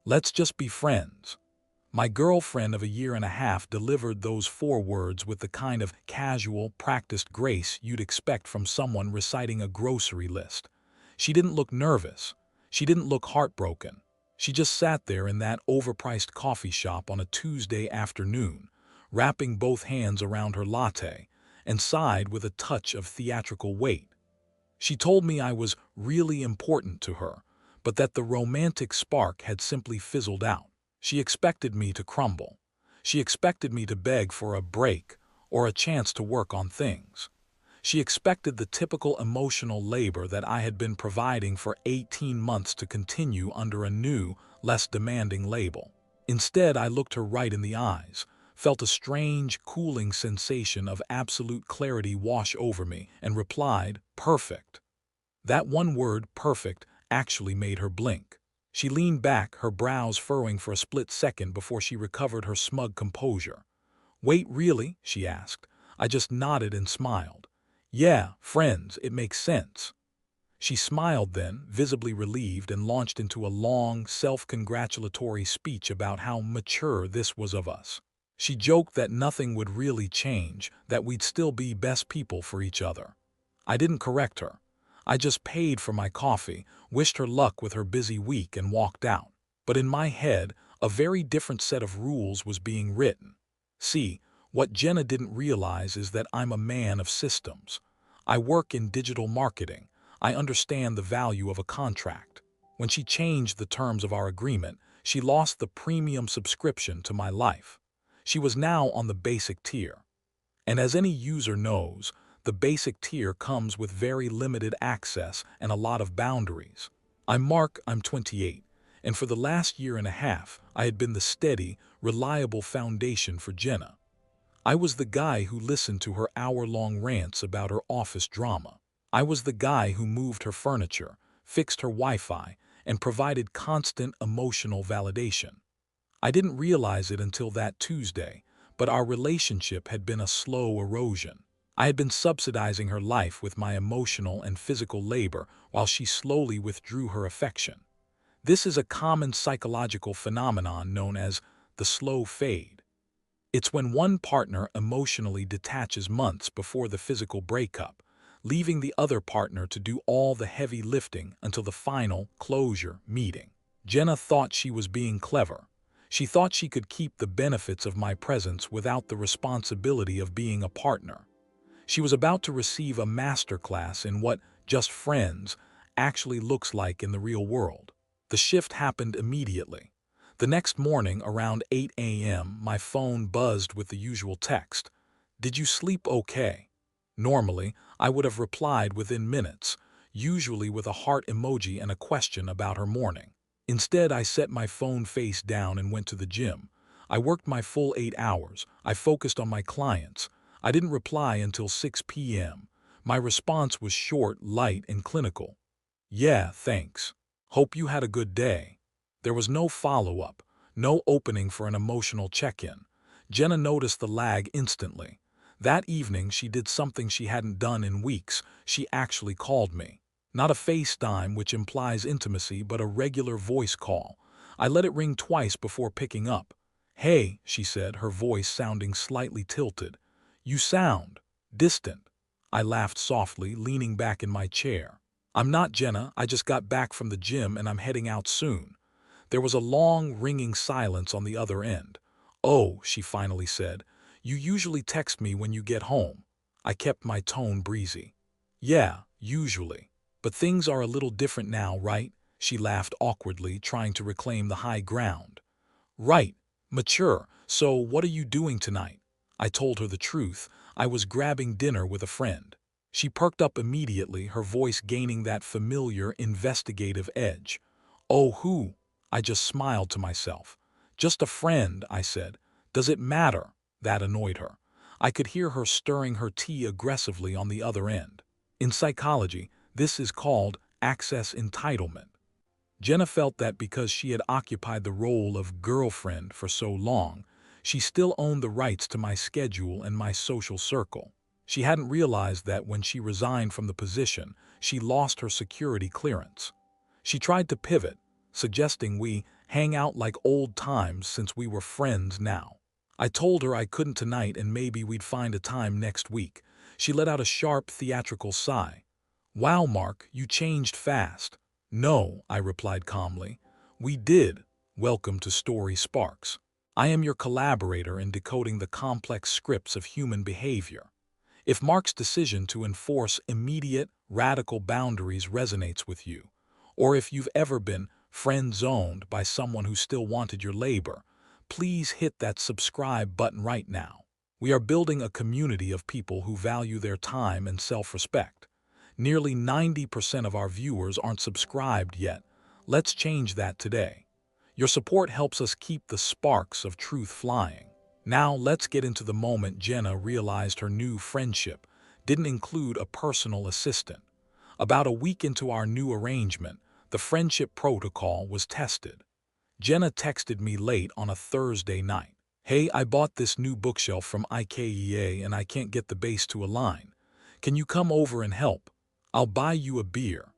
Let's just be friends. My girlfriend of a year and a half delivered those 4 words with the kind of casual, practiced grace you'd expect from someone reciting a grocery list. She didn't look nervous. She didn't look heartbroken. She just sat there in that overpriced coffee shop on a Tuesday afternoon, wrapping both hands around her latte, and sighed with a touch of theatrical weight. She told me I was really important to her, but that the romantic spark had simply fizzled out. She expected me to crumble. She expected me to beg for a break or a chance to work on things. She expected the typical emotional labor that I had been providing for 18 months to continue under a new, less demanding label. Instead, I looked her right in the eyes, felt a strange, cooling sensation of absolute clarity wash over me, and replied, "Perfect." That one word, perfect, actually made her blink. She leaned back, her brows furrowing for a split second before she recovered her smug composure. "Wait, really?" she asked. I just nodded and smiled. "Yeah, friends, it makes sense." She smiled then, visibly relieved, and launched into a long, self-congratulatory speech about how mature this was of us. She joked that nothing would really change, that we'd still be best people for each other. I didn't correct her. I just paid for my coffee, wished her luck with her busy week, and walked out. But in my head, a very different set of rules was being written. See, what Jenna didn't realize is that I'm a man of systems. I work in digital marketing. I understand the value of a contract. When she changed the terms of our agreement, she lost the premium subscription to my life. She was now on the basic tier. And as any user knows, the basic tier comes with very limited access and a lot of boundaries. I'm 28, and for the last year and a half, I had been the steady, reliable foundation for Jenna. I was the guy who listened to her hour-long rants about her office drama. I was the guy who moved her furniture, fixed her Wi-Fi, and provided constant emotional validation. I didn't realize it until that Tuesday, but our relationship had been a slow erosion. I had been subsidizing her life with my emotional and physical labor while she slowly withdrew her affection. This is a common psychological phenomenon known as the slow fade. It's when one partner emotionally detaches months before the physical breakup, leaving the other partner to do all the heavy lifting until the final closure meeting. Jenna thought she was being clever. She thought she could keep the benefits of my presence without the responsibility of being a partner. She was about to receive a masterclass in what just friends actually looks like in the real world. The shift happened immediately. The next morning, around 8 a.m., my phone buzzed with the usual text. "Did you sleep okay?" Normally, I would have replied within minutes, usually with a heart emoji and a question about her morning. Instead, I set my phone face down and went to the gym. I worked my full 8 hours. I focused on my clients. I didn't reply until 6 p.m. My response was short, light, and clinical. "Yeah, thanks. Hope you had a good day." There was no follow-up, no opening for an emotional check-in. Jenna noticed the lag instantly. That evening, she did something she hadn't done in weeks. She actually called me. Not a FaceTime, which implies intimacy, but a regular voice call. I let it ring twice before picking up. "Hey," she said, her voice sounding slightly tilted. "You sound distant." I laughed softly, leaning back in my chair. "I'm not, Jenna. I just got back from the gym and I'm heading out soon." There was a long, ringing silence on the other end. "Oh," she finally said, "you usually text me when you get home." I kept my tone breezy. "Yeah, usually. But things are a little different now, right?" She laughed awkwardly, trying to reclaim the high ground. "Right. Mature. So what are you doing tonight?" I told her the truth. I was grabbing dinner with a friend. She perked up immediately, her voice gaining that familiar, investigative edge. "Oh, who?" I just smiled to myself. "Just a friend," I said. "Does it matter?" That annoyed her. I could hear her stirring her tea aggressively on the other end. In psychology, this is called access entitlement. Jenna felt that because she had occupied the role of girlfriend for so long, she still owned the rights to my schedule and my social circle. She hadn't realized that when she resigned from the position, she lost her security clearance. She tried to pivot, suggesting we hang out like old times since we were friends now. I told her I couldn't tonight and maybe we'd find a time next week. She let out a sharp theatrical sigh. Wow, Mark, you changed fast. No, I replied calmly. We did. Welcome to Story Sparks. I am your collaborator in decoding the complex scripts of human behavior. If Mark's decision to enforce immediate, radical boundaries resonates with you, or if you've ever been friend-zoned by someone who still wanted your labor, please hit that subscribe button right now. We are building a community of people who value their time and self-respect. Nearly 90% of our viewers aren't subscribed yet. Let's change that today. Your support helps us keep the sparks of truth flying. Now let's get into the moment Jenna realized her new friendship didn't include a personal assistant. About a week into our new arrangement, the friendship protocol was tested. Jenna texted me late on a Thursday night. Hey, I bought this new bookshelf from IKEA and I can't get the base to align. Can you come over and help? I'll buy you a beer.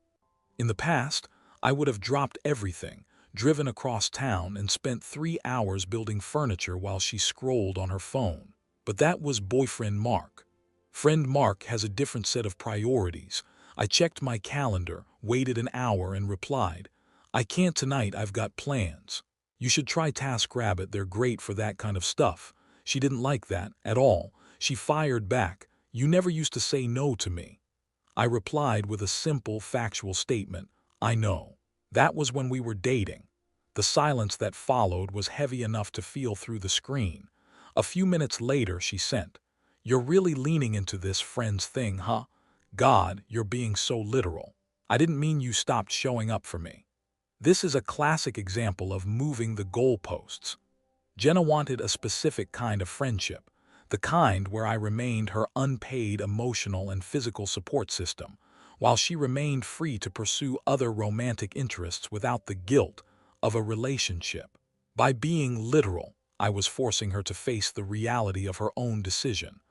In the past, I would have dropped everything, driven across town, and spent 3 hours building furniture while she scrolled on her phone. But that was boyfriend Mark. Friend Mark has a different set of priorities. I checked my calendar, waited an hour, and replied, I can't tonight, I've got plans. You should try TaskRabbit, they're great for that kind of stuff. She didn't like that at all. She fired back, you never used to say no to me. I replied with a simple, factual statement, I know. That was when we were dating. The silence that followed was heavy enough to feel through the screen. A few minutes later, she sent, You're really leaning into this friends thing, huh? God, you're being so literal. I didn't mean you stopped showing up for me. This is a classic example of moving the goalposts. Jenna wanted a specific kind of friendship, the kind where I remained her unpaid emotional and physical support system, while she remained free to pursue other romantic interests without the guilt of a relationship. By being literal, I was forcing her to face the reality of her own decision.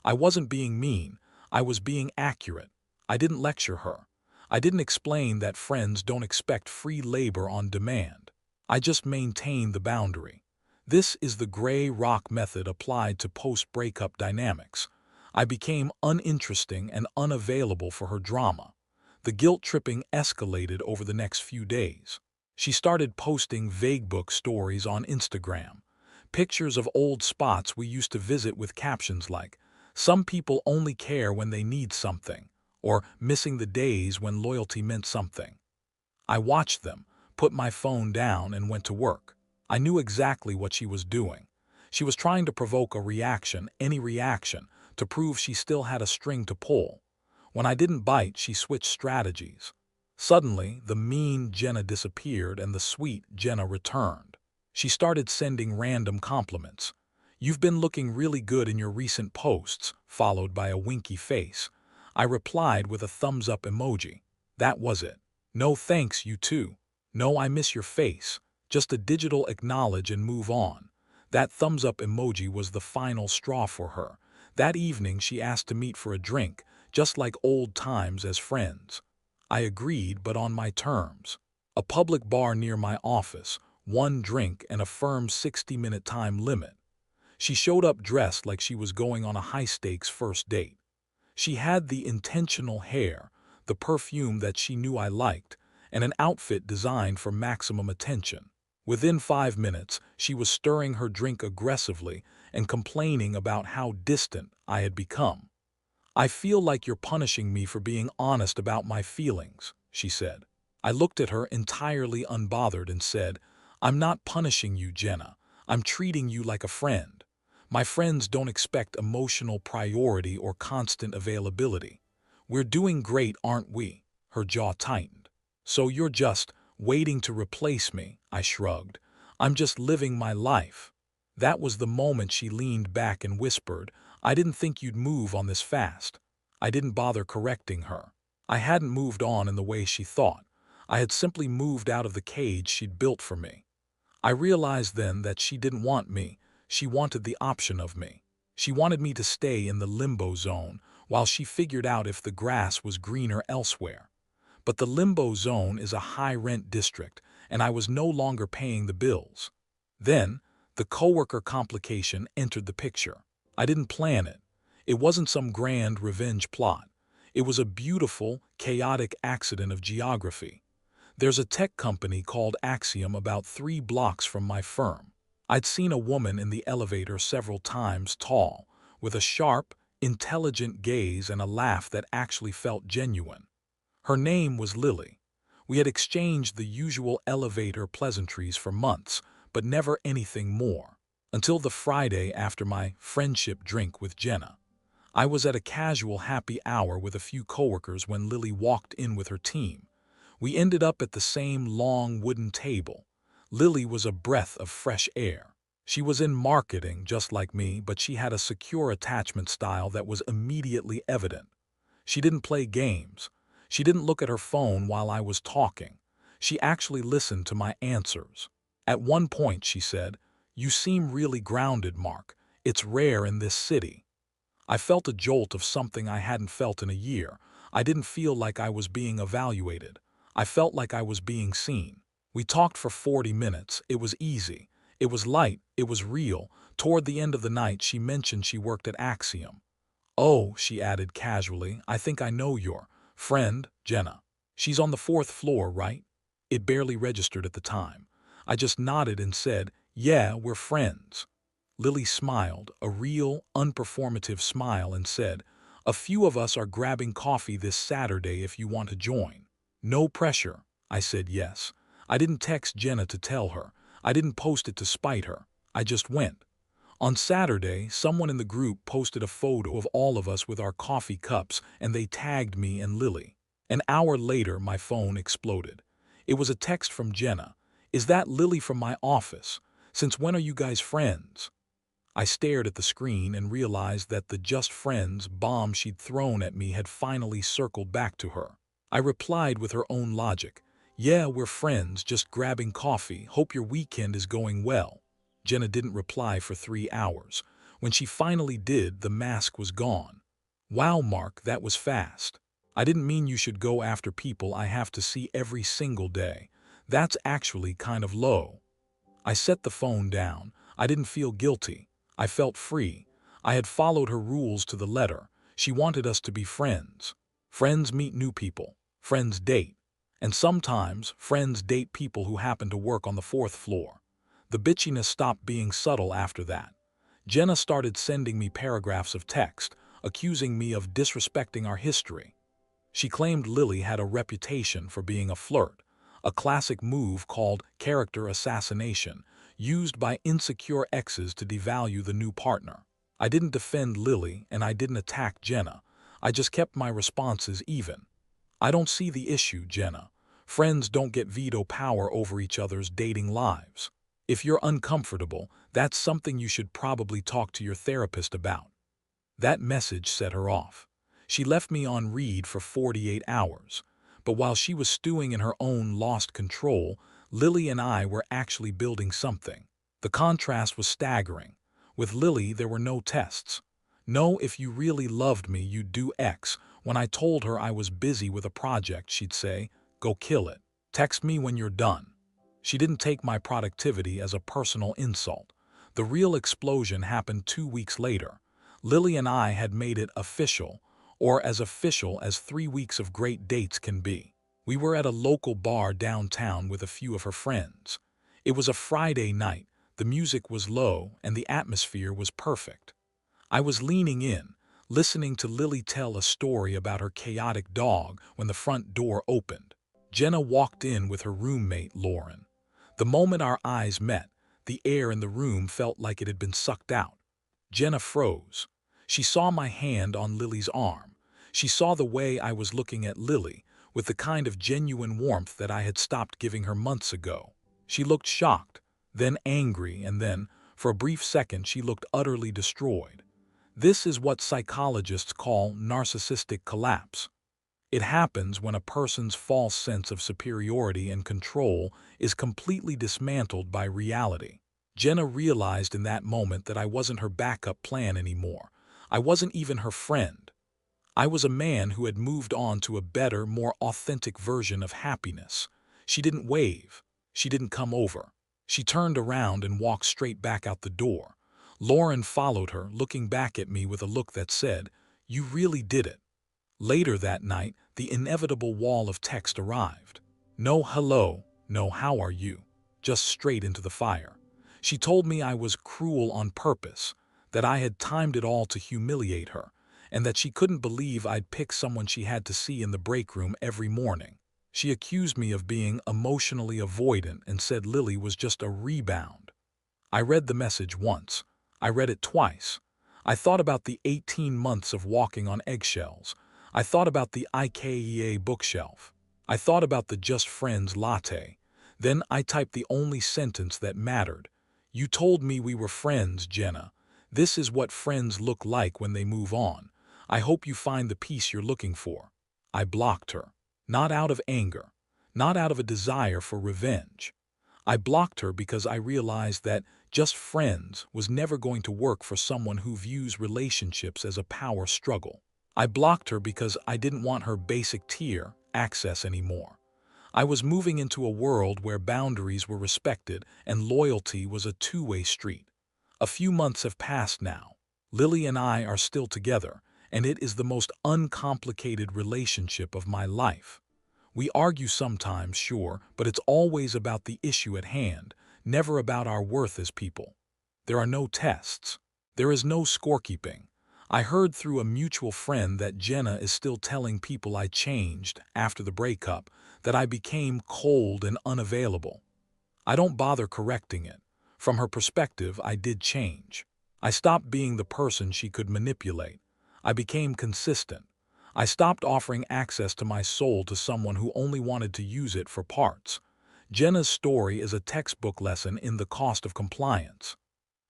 I wasn't being mean, I was being accurate. I didn't lecture her. I didn't explain that friends don't expect free labor on demand. I just maintained the boundary. This is the gray rock method applied to post-breakup dynamics. I became uninteresting and unavailable for her drama. The guilt-tripping escalated over the next few days. She started posting vague book stories on Instagram, pictures of old spots we used to visit with captions like, Some people only care when they need something, or missing the days when loyalty meant something. I watched them, put my phone down, and went to work. I knew exactly what she was doing. She was trying to provoke a reaction, any reaction, to prove she still had a string to pull. When I didn't bite, she switched strategies. Suddenly, the mean Jenna disappeared and the sweet Jenna returned. She started sending random compliments. You've been looking really good in your recent posts, followed by a winky face. I replied with a thumbs-up emoji. That was it. No thanks, you too. No, I miss your face. Just a digital acknowledge and move on. That thumbs-up emoji was the final straw for her. That evening she asked to meet for a drink, just like old times as friends. I agreed, but on my terms. A public bar near my office, 1 drink and a firm 60-minute time limit. She showed up dressed like she was going on a high-stakes first date. She had the intentional hair, the perfume that she knew I liked, and an outfit designed for maximum attention. Within 5 minutes, she was stirring her drink aggressively and complaining about how distant I had become. I feel like you're punishing me for being honest about my feelings, she said. I looked at her entirely unbothered and said, I'm not punishing you, Jenna. I'm treating you like a friend. My friends don't expect emotional priority or constant availability. We're doing great, aren't we? Her jaw tightened. So you're just waiting to replace me, I shrugged. I'm just living my life. That was the moment she leaned back and whispered, I didn't think you'd move on this fast. I didn't bother correcting her. I hadn't moved on in the way she thought. I had simply moved out of the cage she'd built for me. I realized then that she didn't want me. She wanted the option of me. She wanted me to stay in the limbo zone while she figured out if the grass was greener elsewhere. But the limbo zone is a high-rent district, and I was no longer paying the bills. Then, the coworker complication entered the picture. I didn't plan it. It wasn't some grand revenge plot. It was a beautiful, chaotic accident of geography. There's a tech company called Axiom about 3 blocks from my firm. I'd seen a woman in the elevator several times, tall, with a sharp, intelligent gaze and a laugh that actually felt genuine. Her name was Lily. We had exchanged the usual elevator pleasantries for months, but never anything more. Until the Friday after my friendship drink with Jenna. I was at a casual happy hour with a few coworkers when Lily walked in with her team. We ended up at the same long wooden table. Lily was a breath of fresh air. She was in marketing just like me, but she had a secure attachment style that was immediately evident. She didn't play games. She didn't look at her phone while I was talking. She actually listened to my answers. At one point, she said, "You seem really grounded, Mark. It's rare in this city." I felt a jolt of something I hadn't felt in a year. I didn't feel like I was being evaluated. I felt like I was being seen. We talked for 40 minutes. It was easy. It was light. It was real. Toward the end of the night, she mentioned she worked at Axiom. "Oh," she added casually, "I think I know your friend, Jenna. She's on the 4th floor, right?" It barely registered at the time. I just nodded and said, "Yeah, we're friends." Lily smiled, a real, unperformative smile, and said, "A few of us are grabbing coffee this Saturday if you want to join." "No pressure." I said yes. I didn't text Jenna to tell her. I didn't post it to spite her. I just went. On Saturday, someone in the group posted a photo of all of us with our coffee cups, and they tagged me and Lily. An hour later, my phone exploded. It was a text from Jenna. "Is that Lily from my office? Since when are you guys friends?" I stared at the screen and realized that the "just friends" bomb she'd thrown at me had finally circled back to her. I replied with her own logic. "Yeah, we're friends, just grabbing coffee. Hope your weekend is going well." Jenna didn't reply for 3 hours. When she finally did, the mask was gone. "Wow, Mark, that was fast. I didn't mean you should go after people I have to see every single day. That's actually kind of low." I set the phone down. I didn't feel guilty. I felt free. I had followed her rules to the letter. She wanted us to be friends. Friends meet new people. Friends date. And sometimes, friends date people who happen to work on the 4th floor. The bitchiness stopped being subtle after that. Jenna started sending me paragraphs of text, accusing me of disrespecting our history. She claimed Lily had a reputation for being a flirt, a classic move called character assassination, used by insecure exes to devalue the new partner. I didn't defend Lily and I didn't attack Jenna. I just kept my responses even. "I don't see the issue, Jenna. Friends don't get veto power over each other's dating lives. If you're uncomfortable, that's something you should probably talk to your therapist about." That message set her off. She left me on read for 48 hours. But while she was stewing in her own lost control, Lily and I were actually building something. The contrast was staggering. With Lily, there were no tests. No, "if you really loved me, you'd do X." When I told her I was busy with a project, she'd say, "Go kill it. Text me when you're done." She didn't take my productivity as a personal insult. The real explosion happened 2 weeks later. Lily and I had made it official, or as official as 3 weeks of great dates can be. We were at a local bar downtown with a few of her friends. It was a Friday night, the music was low, and the atmosphere was perfect. I was leaning in, listening to Lily tell a story about her chaotic dog when the front door opened. Jenna walked in with her roommate, Lauren. The moment our eyes met, the air in the room felt like it had been sucked out. Jenna froze. She saw my hand on Lily's arm. She saw the way I was looking at Lily, with the kind of genuine warmth that I had stopped giving her months ago. She looked shocked, then angry, and then, for a brief second, she looked utterly destroyed. This is what psychologists call narcissistic collapse. It happens when a person's false sense of superiority and control is completely dismantled by reality. Jenna realized in that moment that I wasn't her backup plan anymore. I wasn't even her friend. I was a man who had moved on to a better, more authentic version of happiness. She didn't wave. She didn't come over. She turned around and walked straight back out the door. Lauren followed her, looking back at me with a look that said, "You really did it." Later that night, the inevitable wall of text arrived. No hello, no how are you, just straight into the fire. She told me I was cruel on purpose, that I had timed it all to humiliate her, and that she couldn't believe I'd pick someone she had to see in the break room every morning. She accused me of being emotionally avoidant and said Lily was just a rebound. I read the message once. I read it twice. I thought about the 18 months of walking on eggshells. I thought about the IKEA bookshelf. I thought about the Just Friends latte. Then I typed the only sentence that mattered. "You told me we were friends, Jenna. This is what friends look like when they move on. I hope you find the peace you're looking for." I blocked her. Not out of anger. Not out of a desire for revenge. I blocked her because I realized that just friends was never going to work for someone who views relationships as a power struggle. I blocked her because I didn't want her basic tier access anymore. I was moving into a world where boundaries were respected and loyalty was a two-way street. A few months have passed now. Lily and I are still together, and it is the most uncomplicated relationship of my life. We argue sometimes, sure, but it's always about the issue at hand, never about our worth as people. There are no tests. There is no scorekeeping. I heard through a mutual friend that Jenna is still telling people I changed after the breakup, that I became cold and unavailable. I don't bother correcting it. From her perspective, I did change. I stopped being the person she could manipulate. I became consistent. I stopped offering access to my soul to someone who only wanted to use it for parts. Jenna's story is a textbook lesson in the cost of compliance.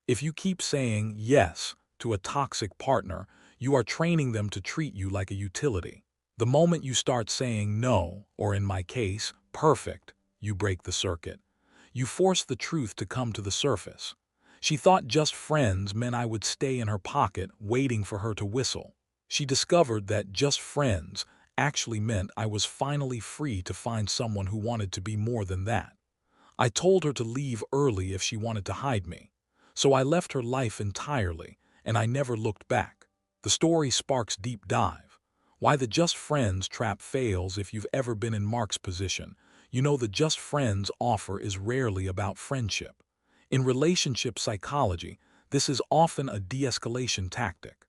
If you keep saying yes to a toxic partner, you are training them to treat you like a utility. The moment you start saying no, or in my case, perfect, you break the circuit. You force the truth to come to the surface. She thought just friends meant I would stay in her pocket waiting for her to whistle. She discovered that just friends actually meant I was finally free to find someone who wanted to be more than that. I told her to leave early if she wanted to hide me. So I left her life entirely, and I never looked back. The story sparks deep dive. Why the just friends trap fails. If you've ever been in Mark's position, you know the just friends offer is rarely about friendship. In relationship psychology, this is often a de-escalation tactic.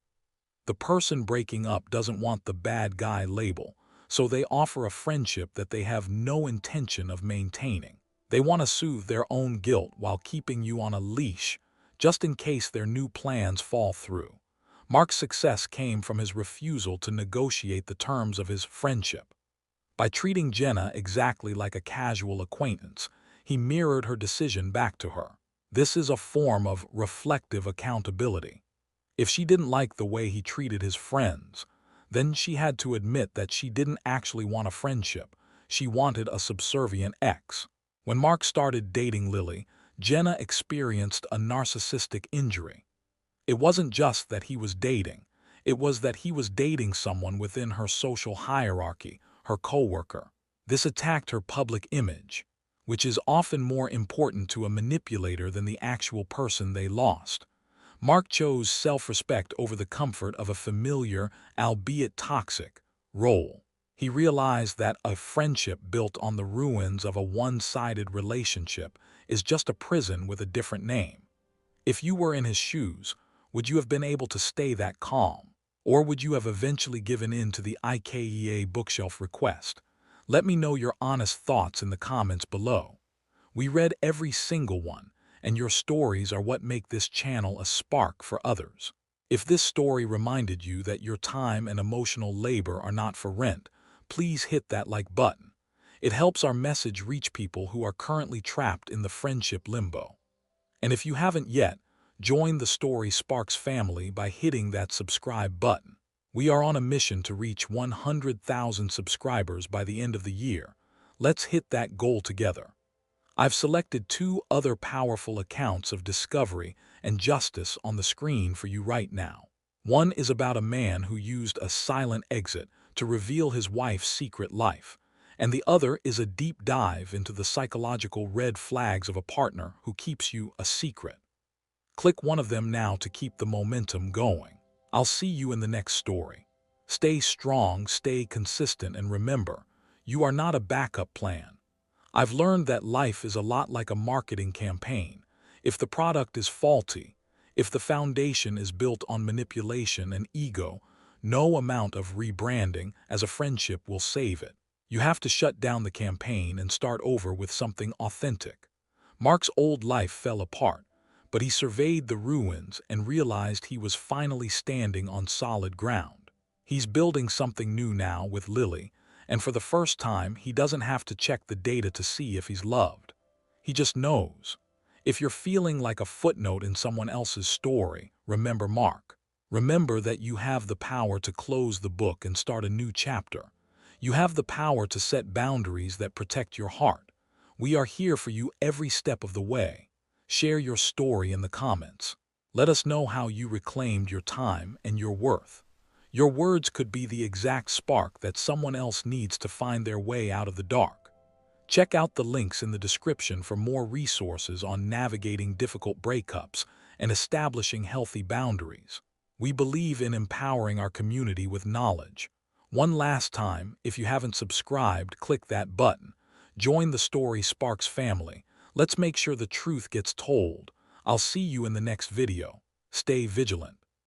The person breaking up doesn't want the bad guy label, so they offer a friendship that they have no intention of maintaining. They want to soothe their own guilt while keeping you on a leash, just in case their new plans fall through. Mark's success came from his refusal to negotiate the terms of his friendship. By treating Jenna exactly like a casual acquaintance, he mirrored her decision back to her. This is a form of reflective accountability. If she didn't like the way he treated his friends, then she had to admit that she didn't actually want a friendship. She wanted a subservient ex. When Mark started dating Lily, Jenna experienced a narcissistic injury. It wasn't just that he was dating. It was that he was dating someone within her social hierarchy, her coworker. This attacked her public image, which is often more important to a manipulator than the actual person they lost. Mark chose self-respect over the comfort of a familiar, albeit toxic, role. He realized that a friendship built on the ruins of a one-sided relationship is just a prison with a different name. If you were in his shoes, would you have been able to stay that calm? Or would you have eventually given in to the IKEA bookshelf request? Let me know your honest thoughts in the comments below. We read every single one, and your stories are what make this channel a spark for others. If this story reminded you that your time and emotional labor are not for rent, please hit that like button. It helps our message reach people who are currently trapped in the friendship limbo. And if you haven't yet, join the Story Sparks family by hitting that subscribe button. We are on a mission to reach 100,000 subscribers by the end of the year. Let's hit that goal together. I've selected 2 other powerful accounts of discovery and justice on the screen for you right now. One is about a man who used a silent exit to reveal his wife's secret life, and the other is a deep dive into the psychological red flags of a partner who keeps you a secret. Click one of them now to keep the momentum going. I'll see you in the next story. Stay strong, stay consistent, and remember, you are not a backup plan. I've learned that life is a lot like a marketing campaign. If the product is faulty, if the foundation is built on manipulation and ego, no amount of rebranding as a friendship will save it. You have to shut down the campaign and start over with something authentic. Mark's old life fell apart, but he surveyed the ruins and realized he was finally standing on solid ground. He's building something new now with Lily, and for the first time, he doesn't have to check the data to see if he's loved. He just knows. If you're feeling like a footnote in someone else's story, remember Mark. Remember that you have the power to close the book and start a new chapter. You have the power to set boundaries that protect your heart. We are here for you every step of the way. Share your story in the comments. Let us know how you reclaimed your time and your worth. Your words could be the exact spark that someone else needs to find their way out of the dark. Check out the links in the description for more resources on navigating difficult breakups and establishing healthy boundaries. We believe in empowering our community with knowledge. One last time, if you haven't subscribed, click that button. Join the Story Sparks family. Let's make sure the truth gets told. I'll see you in the next video. Stay vigilant.